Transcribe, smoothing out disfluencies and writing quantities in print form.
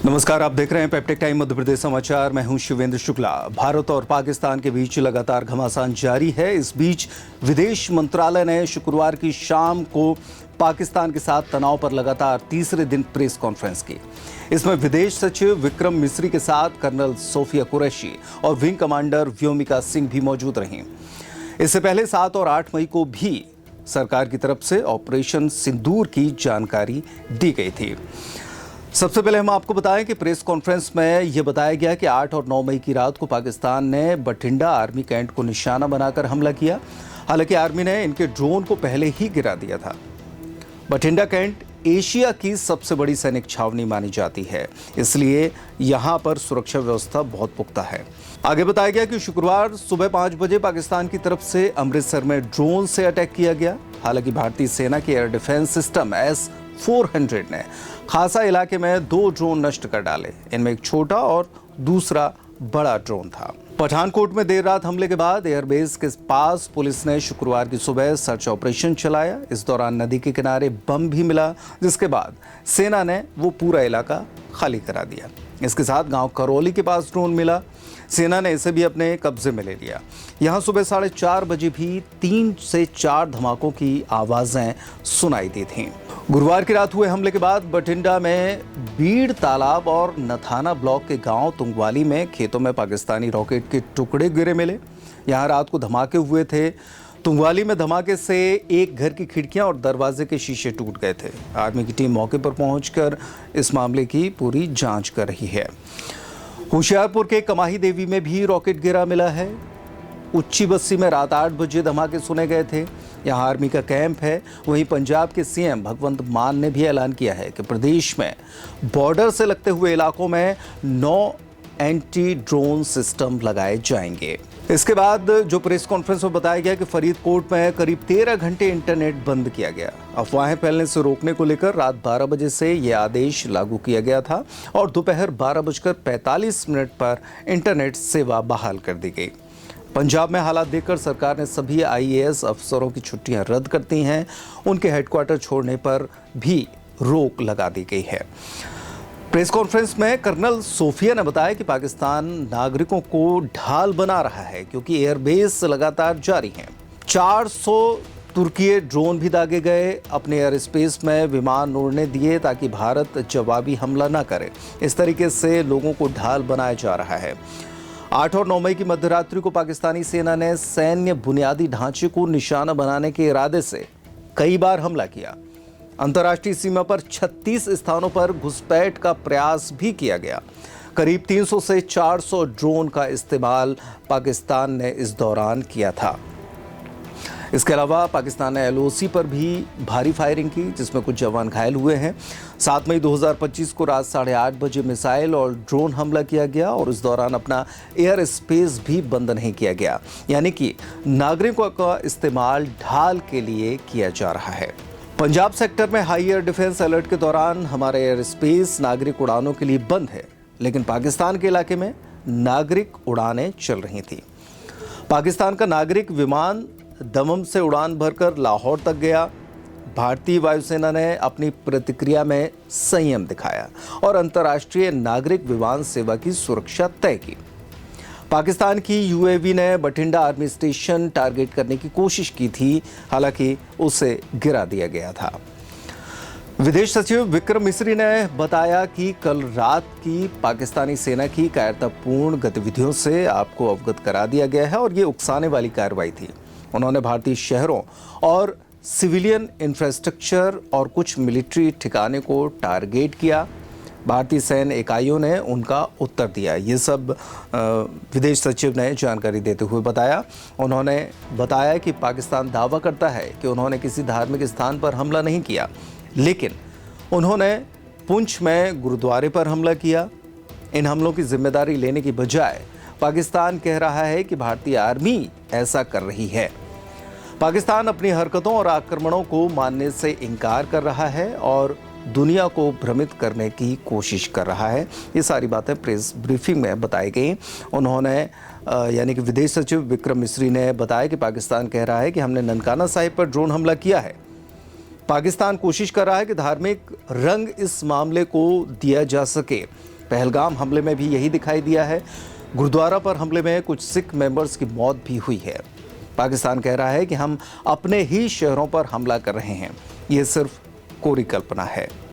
नमस्कार, आप देख रहे हैं पेप्टेक टाइम मध्य प्रदेश समाचार। मैं हूं शिवेंद्र शुक्ला। भारत और पाकिस्तान के बीच लगातार घमासान जारी है। इस बीच विदेश मंत्रालय ने शुक्रवार की शाम को पाकिस्तान के साथ तनाव पर लगातार तीसरे दिन प्रेस कॉन्फ्रेंस की। इसमें विदेश सचिव विक्रम मिस्री के साथ कर्नल सोफिया कुरैशी और विंग कमांडर व्योमिका सिंह भी मौजूद रहीं। इससे पहले 7 और 8 मई को भी सरकार की तरफ से ऑपरेशन सिंदूर की जानकारी दी गई थी। सबसे पहले हम आपको बताएं कि प्रेस कॉन्फ्रेंस में यह बताया गया कि 8 और 9 मई की रात को पाकिस्तान ने बठिंडा आर्मी कैंट को निशाना बनाकर हमला किया। हालांकि आर्मी ने इनके ड्रोन को पहले ही गिरा दिया था। बठिंडा कैंट एशिया की सबसे बड़ी सैनिक छावनी मानी जाती है, इसलिए यहां पर सुरक्षा व्यवस्था बहुत पुख्ता है। आगे बताया गया कि शुक्रवार सुबह 5 बजे पाकिस्तान की तरफ से अमृतसर में ड्रोन से अटैक किया गया। हालांकि भारतीय सेना के एयर डिफेंस सिस्टम S-400 ने खासा इलाके में 2 ड्रोन नष्ट कर डाले। इनमें एक छोटा और दूसरा बड़ा ड्रोन था। पठानकोट में देर रात हमले के बाद एयरबेस के पास पुलिस ने शुक्रवार की सुबह सर्च ऑपरेशन चलाया। इस दौरान नदी के किनारे बम भी मिला, जिसके बाद सेना ने वो पूरा इलाका खाली करा दिया। इसके साथ गांव करौली के पास ड्रोन मिला। सेना ने इसे भी अपने कब्जे में ले लिया। यहां सुबह 4:30 बजे भी 3 से 4 धमाकों की आवाजें सुनाई दी थीं। गुरुवार की रात हुए हमले के बाद बठिंडा में बीड़ तालाब और नथाना ब्लॉक के गांव तुंगवाली में खेतों में पाकिस्तानी रॉकेट के टुकड़े गिरे मिले। यहां रात को धमाके हुए थे। तुंगवाली में धमाके से एक घर की खिड़कियां और दरवाजे के शीशे टूट गए थे। आर्मी की टीम मौके पर पहुंचकर इस मामले की पूरी जांच कर रही है। होशियारपुर के कमाही देवी में भी रॉकेट गिरा मिला है। उच्ची बस्ती में रात 8 बजे धमाके सुने गए थे। यहाँ आर्मी का कैंप है। वहीं पंजाब के सीएम भगवंत मान ने भी ऐलान किया है कि प्रदेश में बॉर्डर से लगते हुए इलाकों में 9 एंटी ड्रोन सिस्टम लगाए जाएंगे। इसके बाद जो प्रेस कॉन्फ्रेंस में बताया गया कि फरीदकोट में करीब 13 घंटे इंटरनेट बंद किया गया। अफवाहें फैलने से रोकने को लेकर रात 12 बजे से यह आदेश लागू किया गया था और दोपहर 12:45 पर इंटरनेट सेवा बहाल कर दी गई। पंजाब में हालात देखकर सरकार ने सभी IAS अफसरों की छुट्टियां रद्द कर दी हैं। उनके हेडक्वार्टर छोड़ने पर भी रोक लगा दी गई है। प्रेस कॉन्फ्रेंस में कर्नल सोफिया ने बताया कि पाकिस्तान नागरिकों को ढाल बना रहा है, क्योंकि एयरबेस लगातार जारी हैं। 400 तुर्की ड्रोन भी दागे गए। अपने एयर स्पेस में विमान उड़ने दिए ताकि भारत जवाबी हमला न करे। इस तरीके से लोगों को ढाल बनाया जा रहा है। 8 और 9 मई की मध्यरात्रि को पाकिस्तानी सेना ने सैन्य बुनियादी ढांचे को निशाना बनाने के इरादे से कई बार हमला किया। अंतर्राष्ट्रीय सीमा पर 36 स्थानों पर घुसपैठ का प्रयास भी किया गया। करीब 300 से 400 ड्रोन का इस्तेमाल पाकिस्तान ने इस दौरान किया था। इसके अलावा पाकिस्तान ने LOC पर भी भारी फायरिंग की, जिसमें कुछ जवान घायल हुए हैं। 7 मई 2025 को रात 8:30 बजे मिसाइल और ड्रोन हमला किया गया और इस दौरान अपना एयर स्पेस भी बंद नहीं किया गया। यानी कि नागरिकों का इस्तेमाल ढाल के लिए किया जा रहा है। पंजाब सेक्टर में हाई एयर डिफेंस अलर्ट के दौरान हमारा एयर स्पेस नागरिक उड़ानों के लिए बंद है, लेकिन पाकिस्तान के इलाके में नागरिक उड़ानें चल रही थी। पाकिस्तान का नागरिक विमान दमम से उड़ान भरकर लाहौर तक गया। भारतीय वायुसेना ने अपनी प्रतिक्रिया में संयम दिखाया और अंतर्राष्ट्रीय नागरिक विमान सेवा की सुरक्षा तय की। पाकिस्तान की UAV ने बठिंडा आर्मी स्टेशन टारगेट करने की कोशिश की थी, हालांकि उसे गिरा दिया गया था। विदेश सचिव विक्रम मिस्री ने बताया कि कल रात की पाकिस्तानी सेना की कायरतापूर्ण गतिविधियों से आपको अवगत करा दिया गया है और ये उकसाने वाली कार्रवाई थी। उन्होंने भारतीय शहरों और सिविलियन इंफ्रास्ट्रक्चर और कुछ मिलिट्री ठिकाने को टारगेट किया। भारतीय सैन्य इकाइयों ने उनका उत्तर दिया। ये सब विदेश सचिव ने जानकारी देते हुए बताया। उन्होंने बताया कि पाकिस्तान दावा करता है कि उन्होंने किसी धार्मिक स्थान पर हमला नहीं किया, लेकिन उन्होंने पुंछ में गुरुद्वारे पर हमला किया। इन हमलों की जिम्मेदारी लेने की बजाय पाकिस्तान कह रहा है कि भारतीय आर्मी ऐसा कर रही है। पाकिस्तान अपनी हरकतों और आक्रमणों को मानने से इनकार कर रहा है और दुनिया को भ्रमित करने की कोशिश कर रहा है। ये सारी बातें प्रेस ब्रीफिंग में बताई गई। उन्होंने यानी कि विदेश सचिव विक्रम मिस्री ने बताया कि पाकिस्तान कह रहा है कि हमने ननकाना साहिब पर ड्रोन हमला किया है। पाकिस्तान कोशिश कर रहा है कि धार्मिक रंग इस मामले को दिया जा सके। पहलगाम हमले में भी यही दिखाई दिया है। गुरुद्वारा पर हमले में कुछ सिख मेंबर्स की मौत भी हुई है। पाकिस्तान कह रहा है कि हम अपने ही शहरों पर हमला कर रहे हैं। ये सिर्फ कोरी कल्पना है।